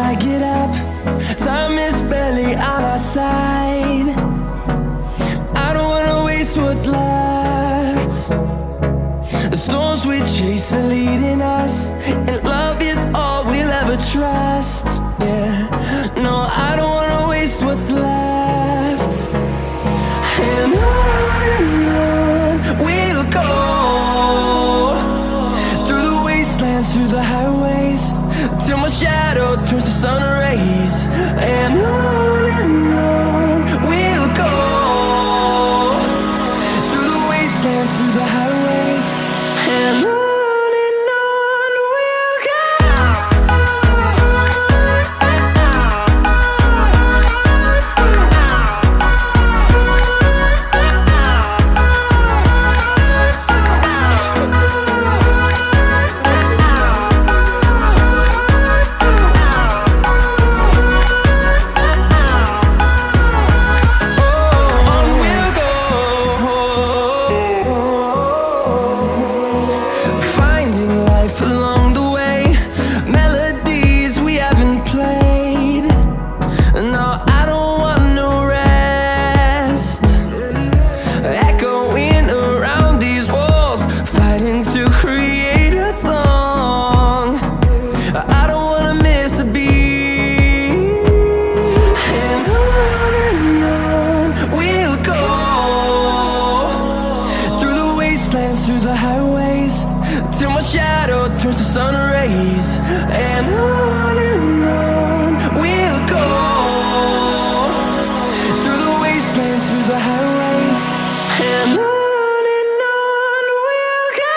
I get up. Time is barely on our side. I don't wanna waste what's left. The storms we chase are leading us, and love is all we'll ever trust. Yeah, no, I don't wanna waste what's left. And on we'll go, through the wastelands, through the highways, till my shadow turns to sun rays. And on we'll go, through the wastelands, through the highways, and on we'll go. Through the highways, till my shadow turns to sun rays. And on we'll go, through the wastelands, through the highways, and on we'll go.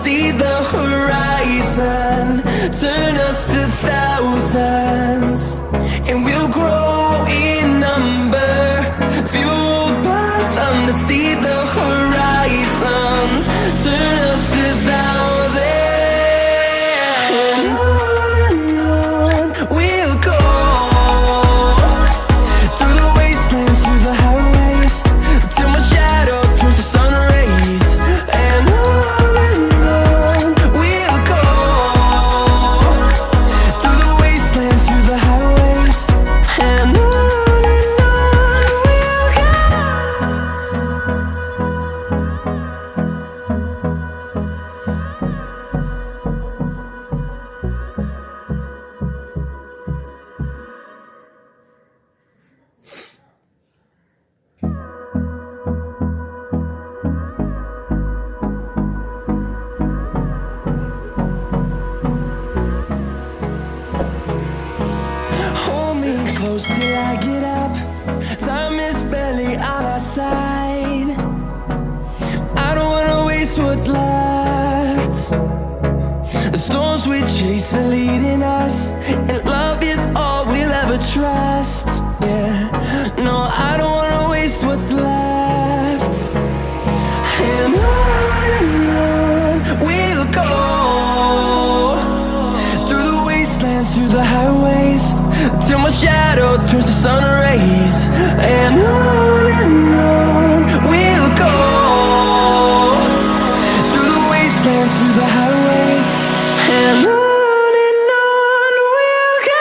See the horizon, turn us to thousands, and we'll grow in number, fueled by them. To see the horizon, turn us to thousands, and on we'll go, through the wastelands, through the highways, till my shadow turns to sun rays. And close till I get up. Time is barely on our side. I don't wanna waste what's left. The storms we chase are leading us, and love is all we'll ever trust. Yeah, no, I don't wanna waste what's left. And on we'll go, through the wastelands, through the highways, till my shadow turns to sun rays. And on we'll go, through the wastelands, through the highways, and on we'll go.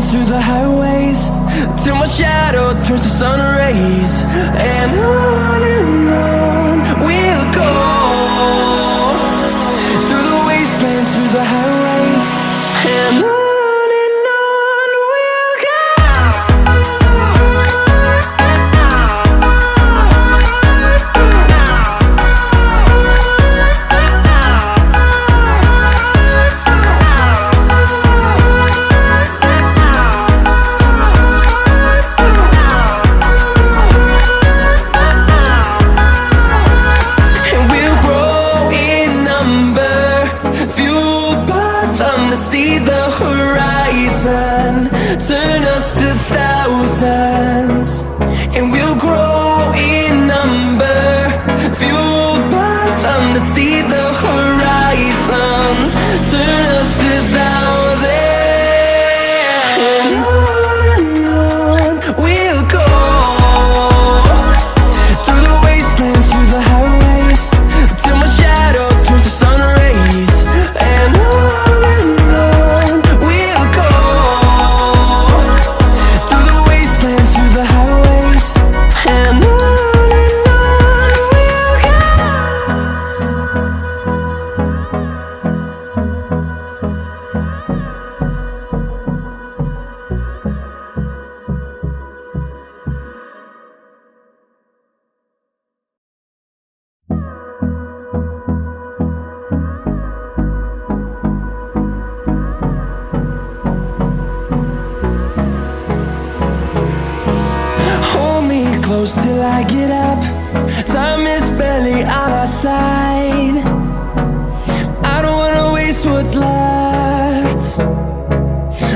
wastelands, through the highways, till my shadow turns to sun rays. And on we'll go, through the wastelands, through the highways, and on we'll go. See the horizon, turn us to thousands, and we'll grow in number, fueled by them to see the horizon, turn us to thousands. And on we'll go, through the wastelands, through the highways, till my shadow turns to sun rays. And close till I get up, time is barely on our side. I don't wanna waste what's left.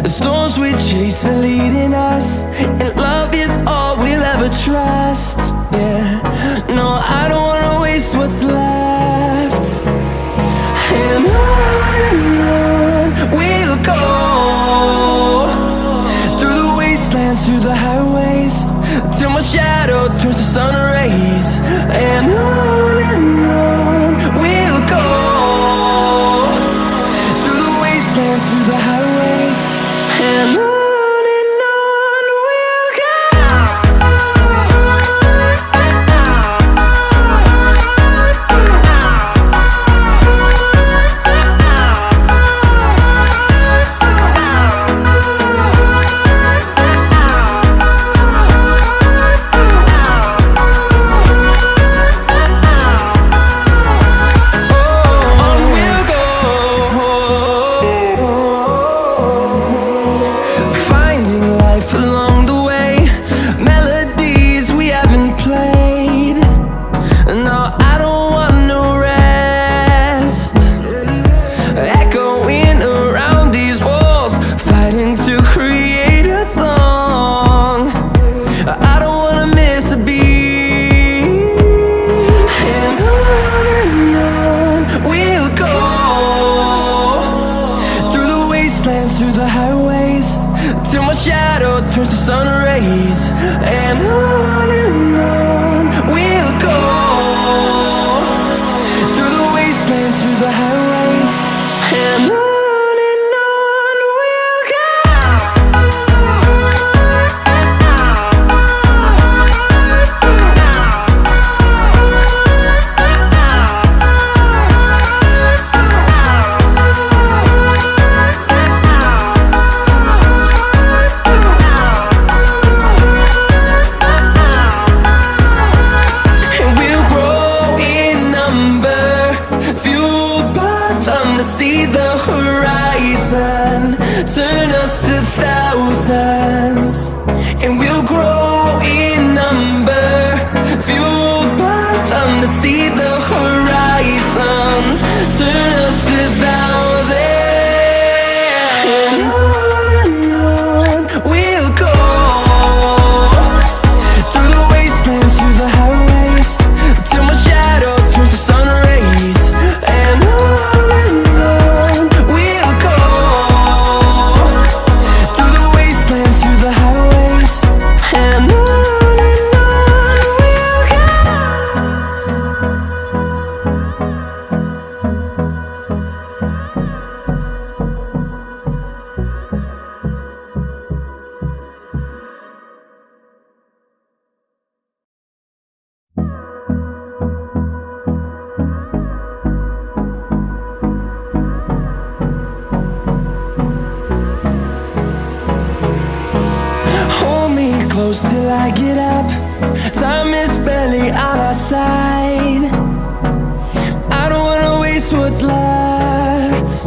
The storms we chase are leading us, and love is all we'll ever trust. Yeah, no, I don't wanna waste what's left. And on we'll go, through the wastelands, through the highways, till my shadow turns to sun rays. And on we'll go, through the wastelands, through the highways, and on we'll go. Through the highways, till my shadow turns to sun rays. And on we'll go, through the wastelands, through the highways, and on we'll go. See the horizon, turn us to thousands, and we'll grow in number, fueled by them to see the horizon, turn us to thousands. And on we'll go, through the wastelands, through the highways, till my shadow turns to sun rays. And and our side. I don't wanna waste what's left.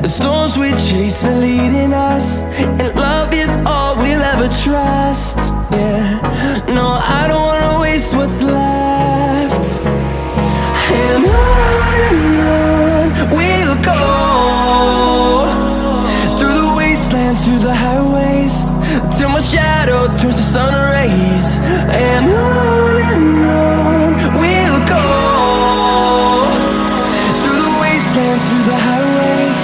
The storms we chase are leading us, and love is all we'll ever trust. Yeah, no, I don't wanna waste what's left. And on we'll go, through the wastelands, through the highways, till my shadow turns to sun rays. And on we'll go, through the wastelands, through the highways,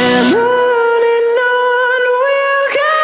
and on we'll go.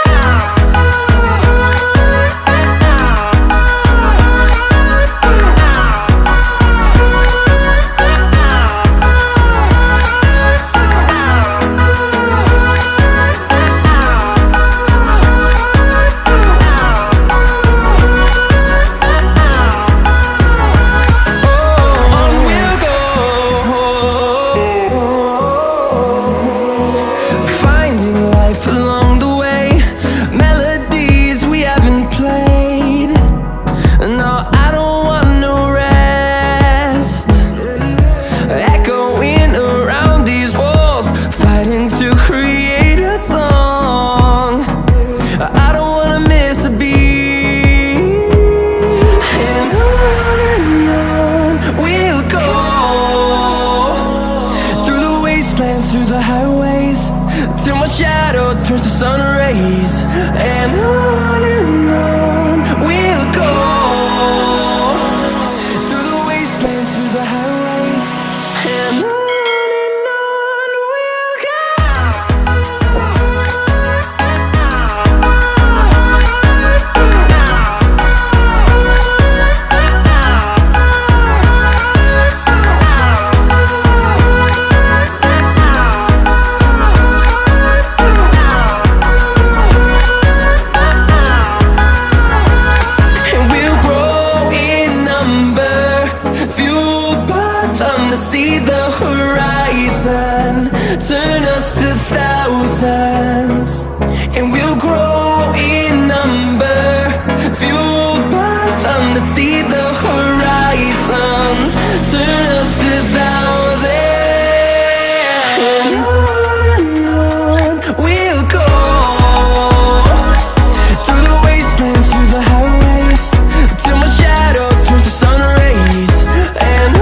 Through the highways, till my shadow turns to sun rays. And on we'll go, through the wastelands, through the highways, and on we'll go. See the horizon turn us to thousands, and we'll grow in number, fueled by them to see the horizon turn us to thousands. And on we'll go, through the wastelands, through the highways, till my shadow turns to sun rays. And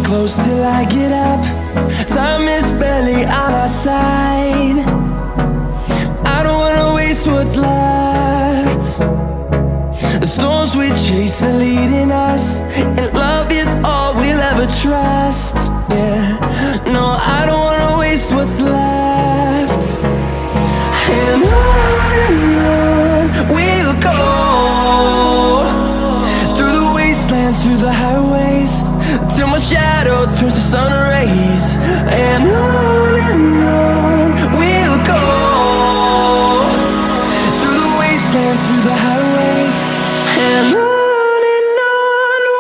close till I get up. Time is barely on our side. I don't wanna waste what's left. The storms we chase are leading us, and love is all we'll ever trust. Yeah, no, I don't wanna waste what's left. And on we'll go, through the wastelands, through the highways, till my shadow turns to sun rays. And on we'll go, through the wastelands, through the highways, and on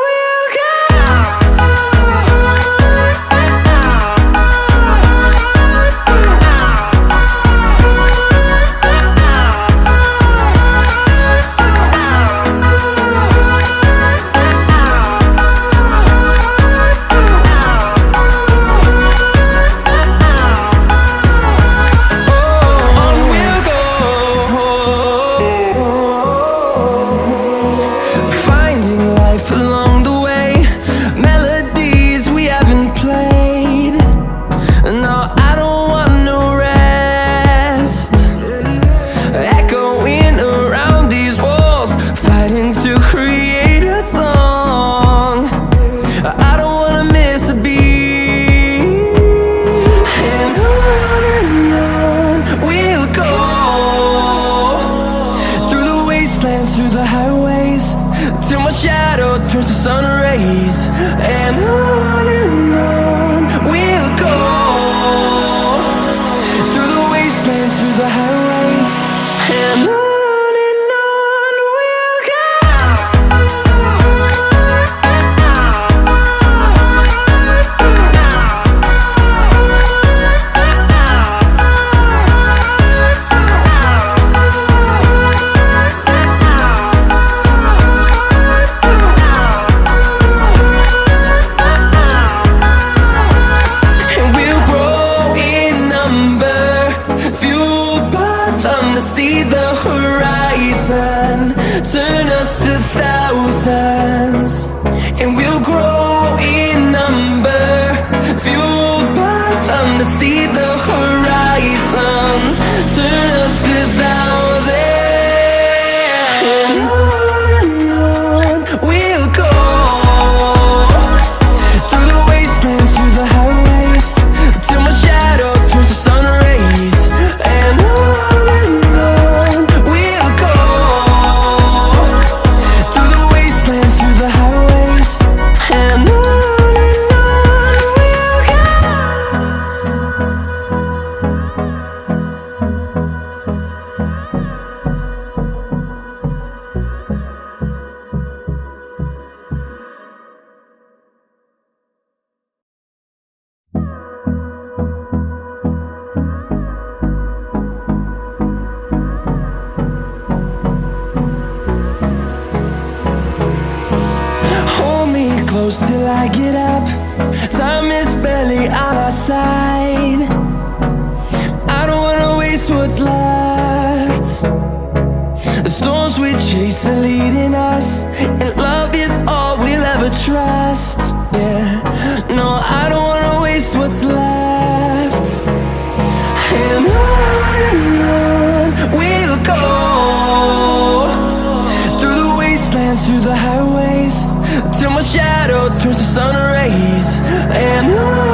we'll go. till I get up. Time is barely on our side. I don't wanna waste what's left. The storms we chase are leading us, and love is all we'll ever trust. Yeah, no, I don't wanna waste what's left. And on we'll go, through the wastelands, through the highways, till my shadow turns to sun rays. And on